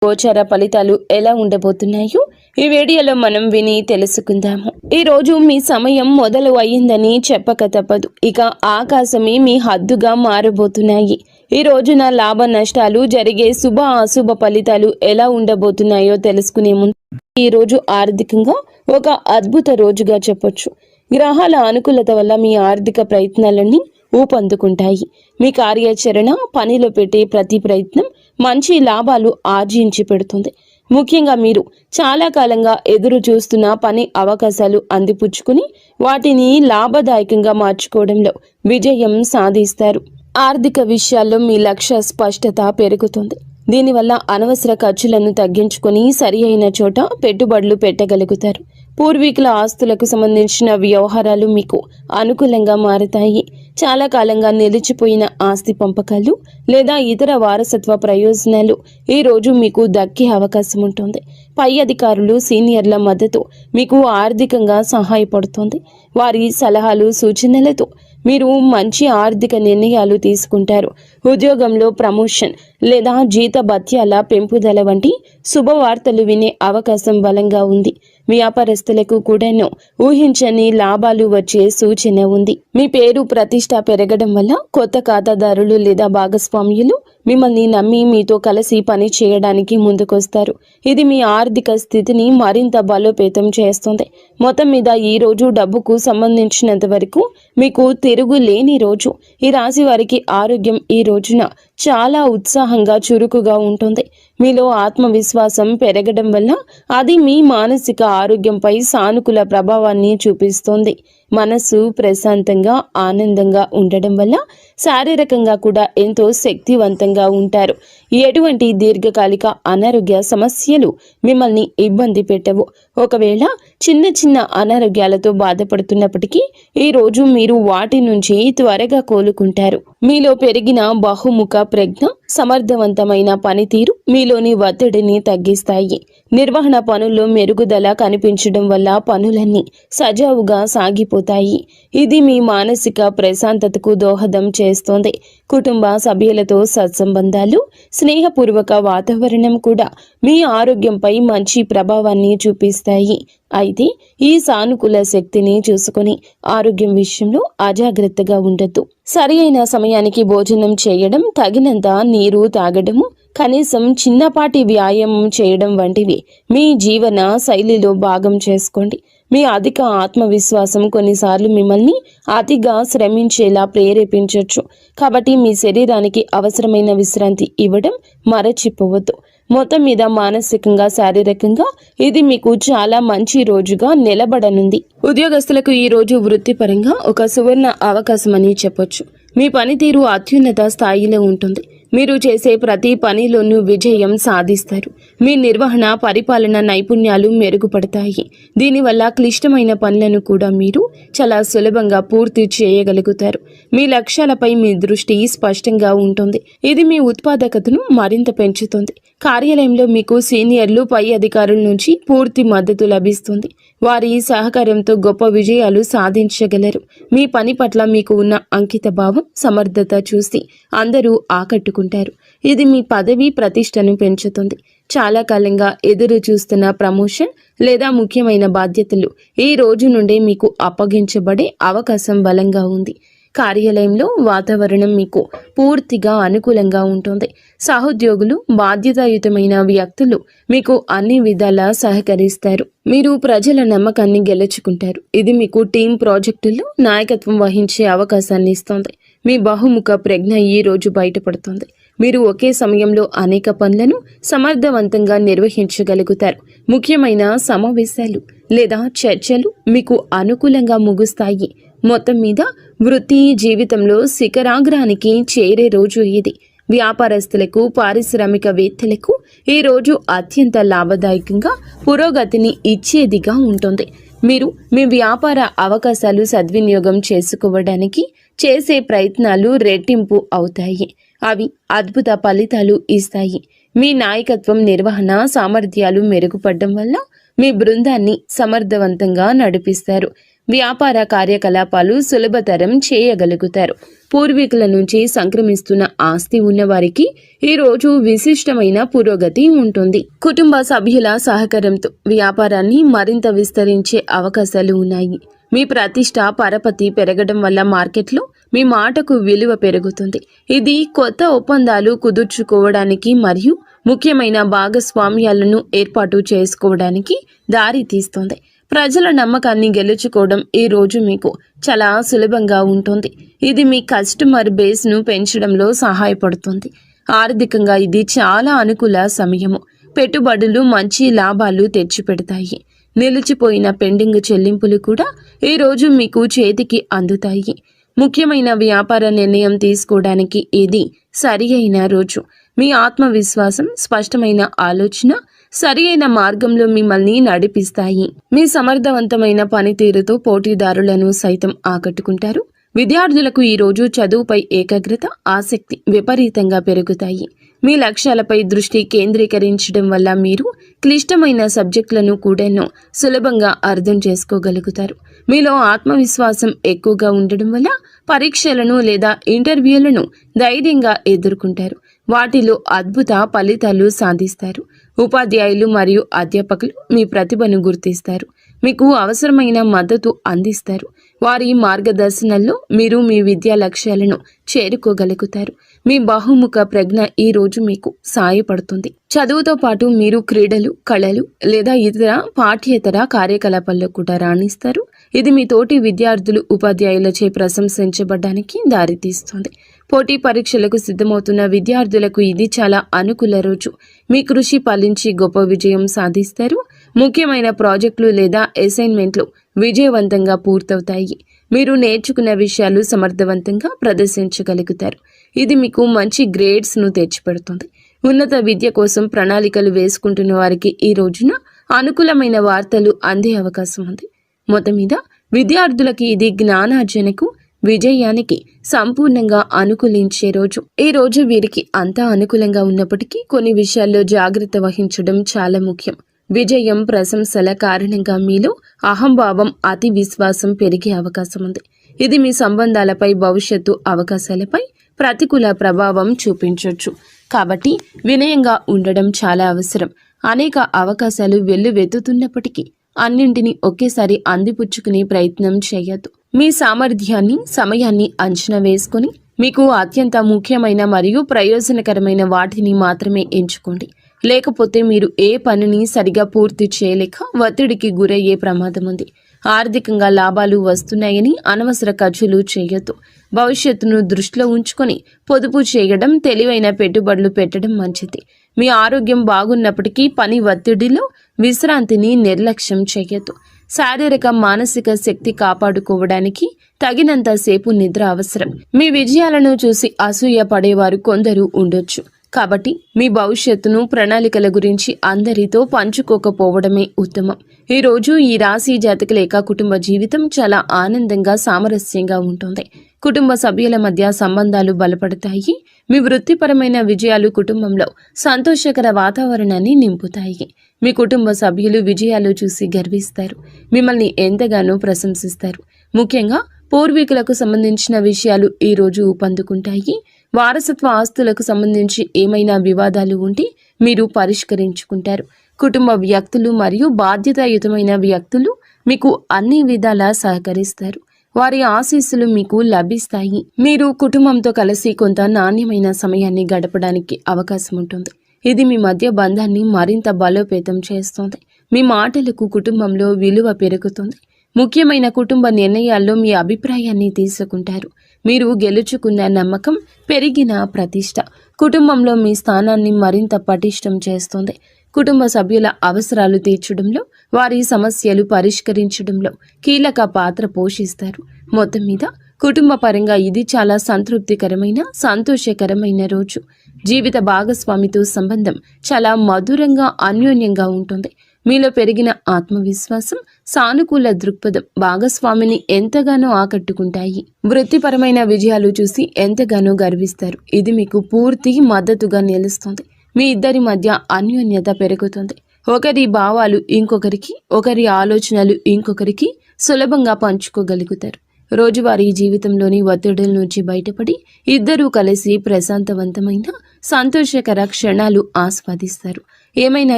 గోచార ఫలితాలు ఎలా ఉండబోతున్నాయో ఈ వీడియోలో మనం విని తెలుసుకుందాము. ఈ రోజు మీ సమయం మొదలు అయ్యిందని చెప్పక తప్పదు. ఇక ఆకాశమే మీ హద్దుగా మారబోతున్నాయి. ఈ రోజున లాభ నష్టాలు జరిగే శుభ అశుభ ఫలితాలు ఎలా ఉండబోతున్నాయో తెలుసుకునే ముందు ఈ రోజు ఆర్థికంగా ఒక అద్భుత రోజుగా చెప్పొచ్చు. గ్రహాల అనుకూలత వల్ల మీ ఆర్థిక ప్రయత్నాలన్నీ ఊపందుకుంటాయి. మీ కార్యాచరణ, పనిలో పెట్టే ప్రతి ప్రయత్నం మంచి లాభాలు ఆర్జించి పెడుతుంది. ముఖ్యంగా మీరు చాలా కాలంగా ఎదురు చూస్తున్న పని అవకాశాలు అందిపుచ్చుకుని వాటిని లాభదాయకంగా మార్చుకోవడంలో విజయం సాధిస్తారు. ఆర్థిక విషయాల్లో మీ లక్ష్య స్పష్టత పెరుగుతుంది. దీనివల్ల అనవసర ఖర్చులను తగ్గించుకొని సరి అయిన చోట పెట్టుబడులు పెట్టగలుగుతారు. పూర్వీకుల ఆస్తులకు సంబంధించిన వ్యవహారాలు మీకు అనుకూలంగా మారతాయి. చాలా కాలంగా నిలిచిపోయిన ఆస్తి పంపకాలు లేదా ఇతర వారసత్వ ప్రయోజనాలు ఈ రోజు మీకు దక్కే అవకాశం ఉంటుంది. పై అధికారులు, సీనియర్ల మద్దతు మీకు ఆర్థికంగా సహాయపడుతుంది. వారి సలహాలు, సూచనలతో మీరు మంచి ఆర్థిక నిర్ణయాలు తీసుకుంటారు. ఉద్యోగంలో ప్రమోషన్ లేదా జీతభత్యాల పెంపుదల వంటి శుభవార్తలు వినే అవకాశం బలంగా ఉంది. వ్యాపారస్తులకు కూడాను ఊహించని లాభాలు వచ్చే సూచన ఉంది. మీ పేరు ప్రతిష్ట పెరగడం వల్ల కొత్త ఖాతాదారులు లేదా భాగస్వామ్యులు మిమ్మల్ని నమ్మి మీతో కలిసి పని చేయడానికి ముందుకొస్తారు. ఇది మీ ఆర్థిక స్థితిని మరింత బలోపేతం చేస్తుంది. మొత్తం మీద ఈ రోజు డబ్బుకు సంబంధించినంత వరకు మీకు తిరుగులేని రోజు. ఈ రాశి వారికి ఆరోగ్యం ఈ రోజున చాలా ఉత్సాహంగా, చురుకుగా ఉంటుంది. మీలో ఆత్మవిశ్వాసం పెరగడం వల్ల అది మీ మానసిక ఆరోగ్యంపై సానుకూల ప్రభావాన్ని చూపిస్తుంది. మనసు ప్రశాంతంగా, ఆనందంగా ఉండడం వల్ల శారీరకంగా కూడా ఎంతో శక్తివంతంగా ఉంటారు. ఎటువంటి దీర్ఘకాలిక అనారోగ్య సమస్యలు మిమ్మల్ని ఇబ్బంది పెట్టవు. ఒకవేళ చిన్న చిన్న అనారోగ్యాలతో బాధపడుతున్నప్పటికీ ఈ రోజు మీరు వాటి నుంచి త్వరగా కోలుకుంటారు. మీలో పెరిగిన బహుముఖ ప్రజ్ఞ, సమర్థవంతమైన పనితీరు మీలోని ఒత్తిడిని తగ్గిస్తాయి. నిర్వహణ పనుల్లో మెరుగుదల కనిపించడం వల్ల పనులన్నీ సజావుగా సాగిపోతాయి. ఇది మీ మానసిక ప్రశాంతతకు దోహదం చేస్తోంది. కుటుంబ సభ్యులతో సత్సంబంధాలు, స్నేహపూర్వక వాతావరణం కూడా మీ ఆరోగ్యంపై మంచి ప్రభావాన్ని చూపిస్తాయి. అయితే ఈ సానుకూల శక్తిని చూసుకొని ఆరోగ్యం విషయంలో అజాగ్రత్తగా ఉండొద్దు. సరి అయిన సమయానికి భోజనం చేయడం, తగినంత నీరు తాగడము, కనీసం చిన్నపాటి వ్యాయామం చేయడం వంటివి మీ జీవన శైలిలో భాగం చేసుకోండి. మీ అధిక ఆత్మవిశ్వాసం కొన్నిసార్లు మిమ్మల్ని అతిగా శ్రమించేలా ప్రేరేపించవచ్చు. కాబట్టి మీ శరీరానికి అవసరమైన విశ్రాంతి ఇవ్వడం మరచిపోవద్దు. మొత్తం మీద మానసికంగా, శారీరకంగా ఇది మీకు చాలా మంచి రోజుగా నిలబడనుంది. ఉద్యోగస్తులకు ఈ రోజు వృత్తిపరంగా ఒక సువర్ణ అవకాశం అని చెప్పొచ్చు. మీ పనితీరు అత్యున్నత స్థాయిలో ఉంటుంది. మీరు చేసే ప్రతి పనిలోనూ విజయం సాధిస్తారు. మీ నిర్వహణ, పరిపాలన నైపుణ్యాలు మెరుగుపడతాయి. దీనివల్ల క్లిష్టమైన పనులను కూడా మీరు చాలా సులభంగా పూర్తి చేయగలుగుతారు. మీ లక్ష్యాలపై మీ దృష్టి స్పష్టంగా ఉంటుంది. ఇది మీ ఉత్పాదకతను మరింత పెంచుతుంది. కార్యాలయంలో మీకు సీనియర్లు, పై అధికారుల నుంచి పూర్తి మద్దతు లభిస్తుంది. వారి సహకారంతో గొప్ప విజయాలు సాధించగలరు. మీ పని పట్ల మీకు ఉన్న అంకిత భావం, సమర్థత చూసి అందరూ ఆకట్టుకుంటారు. ఇది మీ పదవి ప్రతిష్టను పెంచుతుంది. చాలా కాలంగా ఎదురు చూస్తున్న ప్రమోషన్ లేదా ముఖ్యమైన బాధ్యతలు ఈ రోజు నుండే మీకు అప్పగించబడే అవకాశం బలంగా ఉంది. కార్యాలయంలో వాతావరణం మీకు పూర్తిగా అనుకూలంగా ఉంటుంది. సహోద్యోగులు, బాధ్యతాయుతమైన వ్యక్తులు మీకు అన్ని విధాలా సహకరిస్తారు. మీరు ప్రజల నమ్మకాన్ని గెలుచుకుంటారు. ఇది మీకు టీం ప్రాజెక్టుల్లో నాయకత్వం వహించే అవకాశాన్ని ఇస్తుంది. మీ బహుముఖ ప్రజ్ఞ ఈ రోజు బయటపడుతుంది. మీరు ఒకే సమయంలో అనేక పనులను సమర్థవంతంగా నిర్వహించగలుగుతారు. ముఖ్యమైన సమావేశాలు లేదా చర్చలు మీకు అనుకూలంగా ముగుస్తాయి. మొత్తం మీద వృత్తి జీవితంలో శిఖరాగ్రానికి చేరే రోజు ఇది. వ్యాపారస్తులకు, పారిశ్రామికవేత్తలకు ఈ రోజు అత్యంత లాభదాయకంగా, పురోగతిని ఇచ్చేదిగా ఉంటుంది. మీరు మీ వ్యాపార అవకాశాలు సద్వినియోగం చేసుకోవడానికి చేసే ప్రయత్నాలు రెట్టింపు అవుతాయి. అవి అద్భుత ఫలితాలు ఇస్తాయి. మీ నాయకత్వం, నిర్వహణ సామర్థ్యాలు మెరుగుపడడం వల్ల మీ బృందాన్ని సమర్థవంతంగా నడిపిస్తారు. వ్యాపార కార్యకలాపాలు సులభతరం చేయగలుగుతారు. పూర్వీకుల నుంచి సంక్రమిస్తున్న ఆస్తి ఉన్నవారికి ఈ రోజు విశిష్టమైన పురోగతి ఉంటుంది. కుటుంబ సభ్యుల సహకారంతో వ్యాపారాన్ని మరింత విస్తరించే అవకాశాలు ఉన్నాయి. మీ ప్రతిష్ట పరపతి పెరగడం వల్ల మార్కెట్లో మీ మాటకు విలువ పెరుగుతుంది. ఇది కొత్త ఒప్పందాలు కుదుర్చుకోవడానికి మరియు ముఖ్యమైన భాగస్వామ్యాలను ఏర్పాటు చేసుకోవడానికి దారి తీస్తుంది. ప్రజల నమ్మకాన్ని గెలుచుకోవడం ఈ రోజు మీకు చాలా సులభంగా ఉంటుంది. ఇది మీ కస్టమర్ బేస్ను పెంచడంలో సహాయపడుతుంది. ఆర్థికంగా ఇది చాలా అనుకూల సమయము. పెట్టుబడులు మంచి లాభాలు తెచ్చిపెడతాయి. నిలిచిపోయిన పెండింగ్ చెల్లింపులు కూడా ఈ రోజు మీకు చేతికి అందుతాయి. ముఖ్యమైన వ్యాపార నిర్ణయం తీసుకోవడానికి ఇది సరి అయిన రోజు. మీ ఆత్మవిశ్వాసం, స్పష్టమైన ఆలోచన సరి అయిన మార్గంలో మిమ్మల్ని నడిపిస్తాయి. మీ సమర్థవంతమైన పనితీరుతో పోటీదారులను సైతం ఆకట్టుకుంటారు. విద్యార్థులకు ఈ రోజు చదువుపై ఏకాగ్రత, ఆసక్తి విపరీతంగా పెరుగుతాయి. మీ లక్ష్యాలపై దృష్టి కేంద్రీకరించడం వల్ల మీరు క్లిష్టమైన సబ్జెక్టులను కూడా సులభంగా అర్థం చేసుకోగలుగుతారు. మీలో ఆత్మవిశ్వాసం ఎక్కువగా ఉండడం వల్ల పరీక్షలను లేదా ఇంటర్వ్యూలను ధైర్యంగా ఎదుర్కొంటారు. వాటిలో అద్భుత ఫలితాలు సాధిస్తారు. ఉపాధ్యాయులు మరియు అధ్యాపకులు మీ ప్రతిభను గుర్తిస్తారు. మీకు అవసరమైన మద్దతు అందిస్తారు. వారి మార్గదర్శనంలో మీరు మీ విద్యా లక్ష్యాలను చేరుకోగలుగుతారు. మీ బహుముఖ ప్రజ్ఞ ఈ రోజు మీకు సహాయపడుతుంది. చదువుతో పాటు మీరు క్రీడలు, కళలు లేదా ఇతర పాఠ్యేతర కార్యకలాపాల్లో కూడా రాణిస్తారు. ఇది మీ తోటి విద్యార్థులు, ఉపాధ్యాయులచే ప్రశంసించబడడానికి దారితీస్తుంది. పోటీ పరీక్షలకు సిద్ధమవుతున్న విద్యార్థులకు ఇది చాలా అనుకూల రోజు. మీ కృషి ఫలించి గొప్ప విజయం సాధిస్తారు. ముఖ్యమైన ప్రాజెక్టులు లేదా అసైన్మెంట్లు విజయవంతంగా పూర్తవుతాయి. మీరు నేర్చుకున్న విషయాలు సమర్థవంతంగా ప్రదర్శించగలుగుతారు. ఇది మీకు మంచి గ్రేడ్స్ను తెచ్చిపెడుతుంది. ఉన్నత విద్య కోసం ప్రణాళికలు వేసుకుంటున్న వారికి ఈ రోజున అనుకూలమైన వార్తలు అందే అవకాశం ఉంది. మొత్తం మీద విద్యార్థులకి ఇది జ్ఞానార్జనకు, విజయానికి సంపూర్ణంగా అనుకూలించే రోజు. ఈ రోజు వీరికి అంతా అనుకూలంగా ఉన్నప్పటికీ కొన్ని విషయాల్లో జాగ్రత్త వహించడం చాలా ముఖ్యం. విజయం, ప్రశంసల కారణంగా మీలో అహంభావం, అతి విశ్వాసం పెరిగే అవకాశం ఉంది. ఇది మీ సంబంధాలపై, భవిష్యత్తు అవకాశాలపై ప్రతికూల ప్రభావం చూపించవచ్చు. కాబట్టి వినయంగా ఉండడం చాలా అవసరం. అనేక అవకాశాలు వెల్లువెత్తుతున్నప్పటికీ అన్నింటినీ ఒకేసారి అందిపుచ్చుకునే ప్రయత్నం చేయొద్దు. మీ సామర్థ్యాన్ని, సమయాన్ని అంచనా వేసుకొని మీకు అత్యంత ముఖ్యమైన మరియు ప్రయోజనకరమైన వాటిని మాత్రమే ఎంచుకోండి. లేకపోతే మీరు ఏ పనిని సరిగా పూర్తి చేయలేక ఒత్తిడికి గురయ్యే ప్రమాదం ఉంది. ఆర్థికంగా లాభాలు వస్తున్నాయని అనవసర ఖర్చులు చేయొద్దు. భవిష్యత్తును దృష్టిలో ఉంచుకొని పొదుపు చేయడం, తెలివైన పెట్టుబడులు పెట్టడం మంచిది. మీ ఆరోగ్యం బాగున్నప్పటికీ పని ఒత్తిడిలో విశ్రాంతిని నిర్లక్ష్యం చేయొద్దు. శారీరక, మానసిక శక్తి కాపాడుకోవడానికి తగినంత సేపు నిద్ర అవసరం. మీ విజయాలను చూసి అసూయ పడేవారు కొందరు ఉండొచ్చు. కాబట్టి మీ భవిష్యత్తును, ప్రణాళికల గురించి అందరితో పంచుకోకపోవడమే ఉత్తమం. ఈరోజు ఈ రాశి జాతకుల యొక్క కుటుంబ జీవితం చాలా ఆనందంగా, సామరస్యంగా ఉంటుంది. కుటుంబ సభ్యుల మధ్య సంబంధాలు బలపడతాయి. మీ వృత్తిపరమైన విజయాలు కుటుంబంలో సంతోషకర వాతావరణాన్ని నింపుతాయి. మీ కుటుంబ సభ్యులు విజయాలు చూసి గర్విస్తారు. మిమ్మల్ని ఎంతగానో ప్రశంసిస్తారు. ముఖ్యంగా పూర్వీకులకు సంబంధించిన విషయాలు ఈ రోజు ఊపందుకుంటాయి. వారసత్వ ఆస్తులకు సంబంధించి ఏమైనా వివాదాలు ఉంటే మీరు పరిష్కరించుకుంటారు. కుటుంబ వ్యక్తులు మరియు బాధ్యతాయుతమైన వ్యక్తులు మీకు అన్ని విధాలా సహకరిస్తారు. వారి ఆశీస్సులు మీకు లభిస్తాయి. మీరు కుటుంబంతో కలిసి కొంత నాణ్యమైన సమయాన్ని గడపడానికి అవకాశం ఉంటుంది. ఇది మీ మధ్య బంధాన్ని మరింత బలోపేతం చేస్తుంది. మీ మాటలకు కుటుంబంలో విలువ పెరుగుతుంది. ముఖ్యమైన కుటుంబ నిర్ణయాల్లో మీ అభిప్రాయాన్ని తీసుకుంటారు. మీరు గెలుచుకున్న నమ్మకం, పెరిగిన ప్రతిష్ట కుటుంబంలో మీ స్థానాన్ని మరింత పటిష్టం చేస్తుంది. కుటుంబ సభ్యుల అవసరాలు తీర్చడంలో, వారి సమస్యలు పరిష్కరించడంలో కీలక పాత్ర పోషిస్తారు. మొత్తం మీద కుటుంబ పరంగా ఇది చాలా సంతృప్తికరమైన, సంతోషకరమైన రోజు. జీవిత భాగస్వామితో సంబంధం చాలా మధురంగా, అన్యోన్యంగా ఉంటుంది. మీలో పెరిగిన ఆత్మవిశ్వాసం, సానుకూల దృక్పథం భాగస్వామిని ఎంతగానో ఆకట్టుకుంటాయి. వృత్తిపరమైన విజయాలు చూసి ఎంతగానో గర్విస్తారు. ఇది మీకు పూర్తి మద్దతుగా నిలుస్తుంది. మీ ఇద్దరి మధ్య అన్యోన్యత పెరుగుతుంది. ఒకరి భావాలు ఇంకొకరికి, ఒకరి ఆలోచనలు ఇంకొకరికి సులభంగా పంచుకోగలుగుతారు. రోజువారీ జీవితంలోని ఒత్తిడుల నుంచి బయటపడి ఇద్దరూ కలిసి ప్రశాంతవంతమైన సంతోషకర క్షణాలు ఆస్వాదిస్తారు. ఏమైనా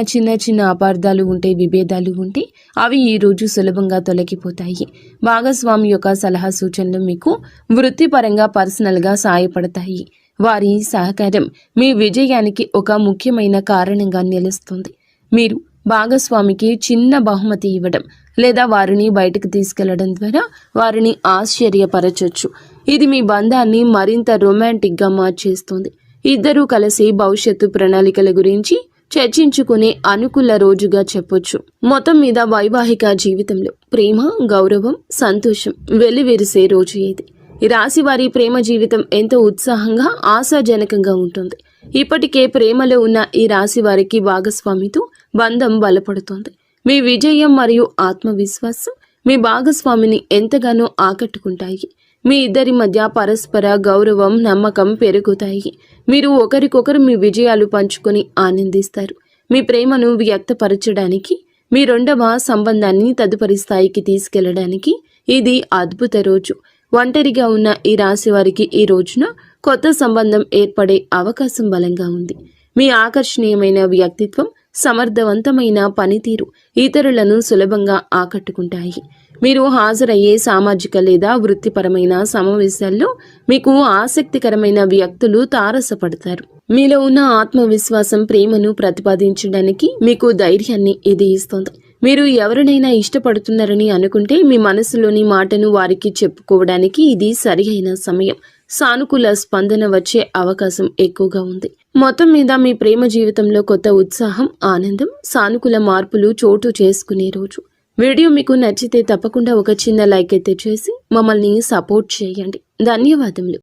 చిన్న చిన్న అపార్థాలు ఉంటే, విభేదాలు ఉంటే అవి ఈ రోజు సులభంగా తొలగిపోతాయి. భాగస్వామి యొక్క సలహా సూచనలు మీకు వృత్తిపరంగా పర్సనల్గా సాయపడతాయి. వారి సహకారం మీ విజయానికి ఒక ముఖ్యమైన కారణంగా నిలుస్తుంది. మీరు భాగస్వామికి చిన్న బహుమతి ఇవ్వడం లేదా వారిని బయటకు తీసుకెళ్లడం ద్వారా వారిని ఆశ్చర్యపరచొచ్చు. ఇది మీ బంధాన్ని మరింత రొమాంటిక్గా మార్చేస్తుంది. ఇద్దరూ కలిసి భవిష్యత్తు ప్రణాళికల గురించి చర్చించుకునే అనుకూల రోజుగా చెప్పొచ్చు. మొత్తం మీద వైవాహిక జీవితంలో ప్రేమ, గౌరవం, సంతోషం వెల్లివిరిసే రోజు ఇది. ఈ రాశి వారి ప్రేమ జీవితం ఎంతో ఉత్సాహంగా, ఆశాజనకంగా ఉంటుంది. ఇప్పటికే ప్రేమలో ఉన్న ఈ రాశి వారికి భాగస్వామితో బంధం బలపడుతోంది. మీ విజయం మరియు ఆత్మవిశ్వాసం మీ భాగస్వామిని ఎంతగానో ఆకట్టుకుంటాయి. మీ ఇద్దరి మధ్య పరస్పర గౌరవం, నమ్మకం పెరుగుతాయి. మీరు ఒకరికొకరు మీ విజయాలు పంచుకొని ఆనందిస్తారు. మీ ప్రేమను వ్యక్తపరచడానికి, మీ రెండవ సంబంధాన్ని తదుపరి స్థాయికి తీసుకెళ్లడానికి ఇది అద్భుత రోజు. ఒంటరిగా ఉన్న ఈ రాశి వారికి ఈ రోజున కొత్త సంబంధం ఏర్పడే అవకాశం బలంగా ఉంది. మీ ఆకర్షణీయమైన వ్యక్తిత్వం, సమర్థవంతమైన పనితీరు ఇతరులను సులభంగా ఆకట్టుకుంటాయి. మీరు హాజరయ్యే సామాజిక లేదా వృత్తిపరమైన సమావేశాల్లో మీకు ఆసక్తికరమైన వ్యక్తులు తారసపడతారు. మీలో ఉన్న ఆత్మవిశ్వాసం ప్రేమను ప్రతిపాదించడానికి మీకు ధైర్యాన్ని ఇది ఇస్తుంది. మీరు ఎవరినైనా ఇష్టపడుతున్నారని అనుకుంటే మీ మనసులోని మాటను వారికి చెప్పుకోవడానికి ఇది సరియైన సమయం. సానుకూల స్పందన వచ్చే అవకాశం ఎక్కువగా ఉంది. మొత్తం మీద మీ ప్రేమ జీవితంలో కొత్త ఉత్సాహం, ఆనందం, సానుకూల మార్పులు చోటు చేసుకునే రోజు. వీడియో మీకు నచ్చితే తప్పకుండా ఒక చిన్న లైక్ అయితే చేసి మమ్మల్ని సపోర్ట్ చేయండి. ధన్యవాదములు.